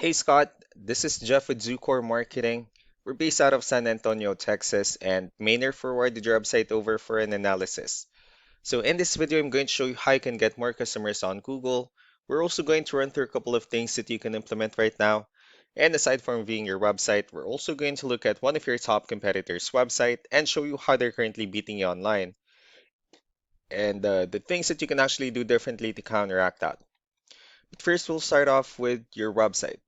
Hey Scott, this is Jeff with Zucor Marketing. We're based out of San Antonio, Texas, and Maynard forwarded your website over for an analysis. So in this video, I'm going to show you how you can get more customers on Google. We're also going to run through a couple of things that you can implement right now. And aside from viewing your website, we're also going to look at one of your top competitors' website and show you how they're currently beating you online and the things that you can actually do differently to counteract that. But first, we'll start off with your website.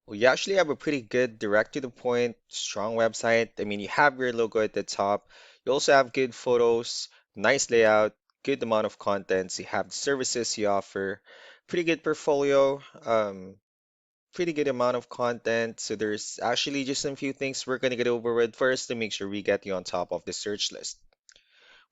Well, you actually have a pretty good direct to the point, strong website. I mean, you have your logo at the top. You also have good photos, nice layout, good amount of contents. You have the services you offer, pretty good portfolio, pretty good amount of content. So there's actually just a few things we're gonna get over with first to make sure we get you on top of the search list.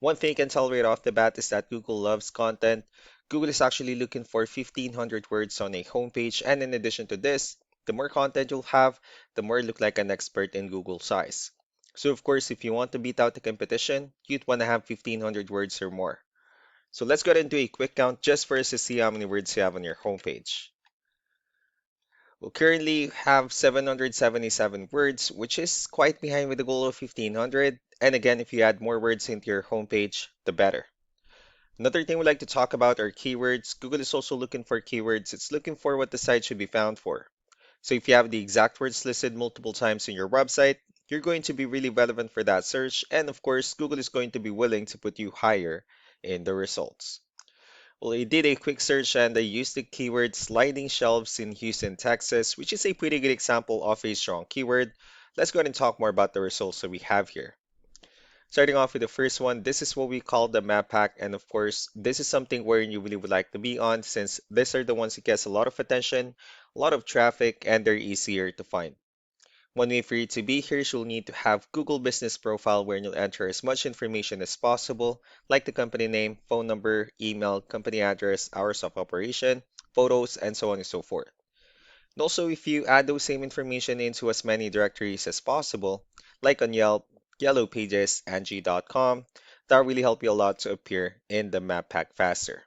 One thing you can tell right off the bat is that Google loves content. Google is actually looking for 1,500 words on a homepage, and in addition to this, the more content you'll have, the more you look like an expert in Google size. So of course, if you want to beat out the competition, you'd want to have 1,500 words or more. So let's go ahead and do a quick count just for us to see how many words you have on your homepage. We'll currently have 777 words, which is quite behind with the goal of 1,500. And again, if you add more words into your homepage, the better. Another thing we like to talk about are keywords. Google is also looking for keywords. It's looking for what the site should be found for. So if you have the exact words listed multiple times in your website, you're going to be really relevant for that search. And of course, Google is going to be willing to put you higher in the results. Well, I did a quick search and I used the keyword sliding shelves in Houston, Texas, which is a pretty good example of a strong keyword. Let's go ahead and talk more about the results that we have here. Starting off with the first one, this is what we call the map pack. And of course, this is something where you really would like to be on since these are the ones that gets a lot of attention, a lot of traffic, and they're easier to find. One way for you to be here is you'll need to have Google Business Profile where you'll enter as much information as possible, like the company name, phone number, email, company address, hours of operation, photos, and so on and so forth. And also, if you add those same information into as many directories as possible, like on Yelp, Yellow Pages, Angie.com, that really help you a lot to appear in the map pack faster.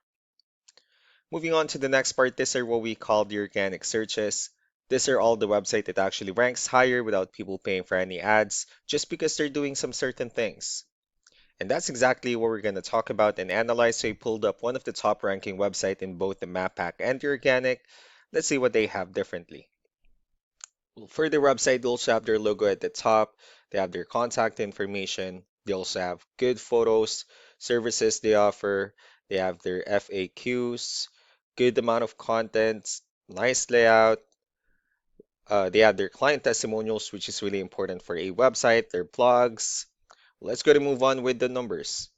Moving on to the next part, these are what we call the organic searches. These are all the website that actually ranks higher without people paying for any ads, just because they're doing some certain things. And that's exactly what we're going to talk about and analyze. So I pulled up one of the top ranking website in both the map pack and the organic. Let's see what they have differently. Well, for their website, they also have their logo at the top. They have their contact information. They also have good photos, services they offer. They have their FAQs, good amount of content, nice layout. They have their client testimonials, which is really important for a website, their blogs. Let's go to move on with the numbers.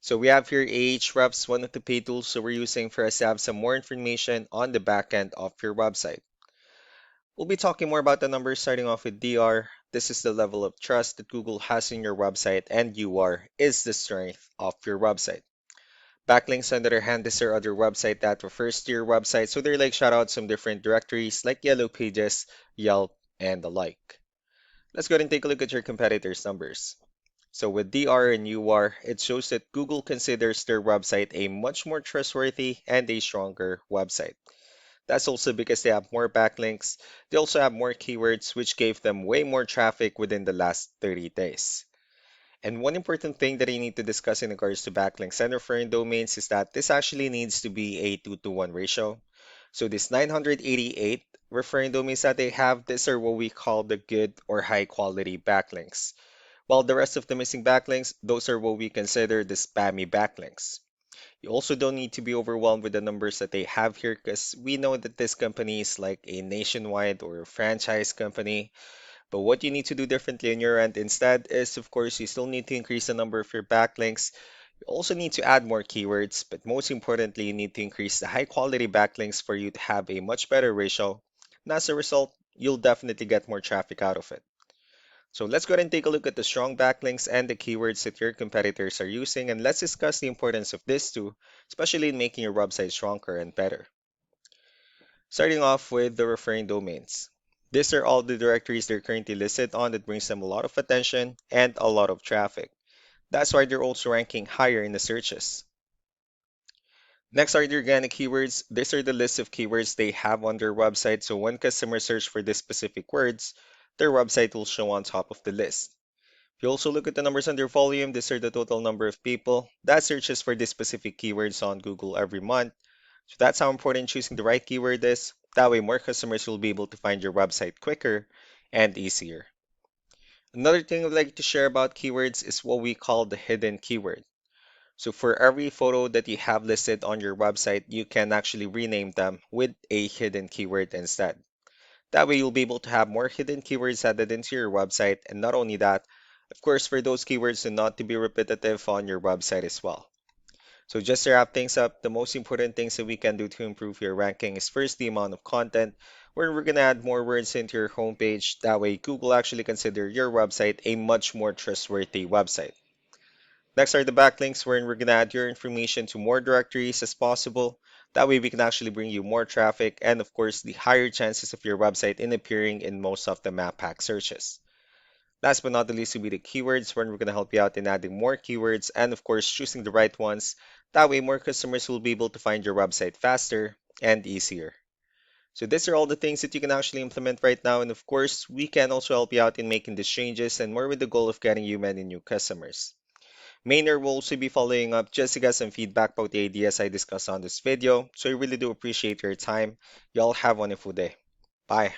So we have here Ahrefs, one of the paid tools so we're using for us to have some more information on the back end of your website. We'll be talking more about the numbers starting off with DR. This is the level of trust that Google has in your website, and UR is the strength of your website. Backlinks, on the other hand, is are other website that refers to your website, so they're like shout out some different directories like Yellow Pages, Yelp, and the like. Let's go ahead and take a look at your competitors' numbers. So with DR and UR, it shows that Google considers their website a much more trustworthy and a stronger website. That's also because they have more backlinks. They also have more keywords, which gave them way more traffic within the last 30 days. And one important thing that I need to discuss in regards to backlinks and referring domains is that this actually needs to be a 2 to 1 ratio. So this 988 referring domains that they have, these are what we call the good or high quality backlinks. While the rest of the missing backlinks, those are what we consider the spammy backlinks. You also don't need to be overwhelmed with the numbers that they have here because we know that this company is like a nationwide or a franchise company. But what you need to do differently on your end instead is, of course, you still need to increase the number of your backlinks. You also need to add more keywords, but most importantly, you need to increase the high quality backlinks for you to have a much better ratio. And as a result, you'll definitely get more traffic out of it. So let's go ahead and take a look at the strong backlinks and the keywords that your competitors are using, and let's discuss the importance of this too, especially in making your website stronger and better. Starting off with the referring domains. These are all the directories they're currently listed on that brings them a lot of attention and a lot of traffic. That's why they're also ranking higher in the searches. Next are the organic keywords. These are the list of keywords they have on their website. So when customers search for these specific words, their website will show on top of the list. If you also look at the numbers under volume, these are the total number of people that searches for these specific keywords on Google every month. So that's how important choosing the right keyword is. That way, more customers will be able to find your website quicker and easier. Another thing I'd like to share about keywords is what we call the hidden keyword. So for every photo that you have listed on your website, you can actually rename them with a hidden keyword instead. That way, you'll be able to have more hidden keywords added into your website. And not only that, of course, for those keywords to not to be repetitive on your website as well. So just to wrap things up, the most important things that we can do to improve your ranking is first the amount of content, where we're gonna add more words into your homepage. That way, Google actually consider your website a much more trustworthy website. Next are the backlinks, wherein we're gonna add your information to more directories as possible. That way, we can actually bring you more traffic and, of course, the higher chances of your website in appearing in most of the map pack searches. Last but not the least will be the keywords, where we're going to help you out in adding more keywords and, of course, choosing the right ones. That way, more customers will be able to find your website faster and easier. So these are all the things that you can actually implement right now. And of course, we can also help you out in making these changes and more with the goal of getting you many new customers. Maynard will also be following up just to get some feedback about the ideas I discussed on this video. So I really do appreciate your time. Y'all have a wonderful day. Bye.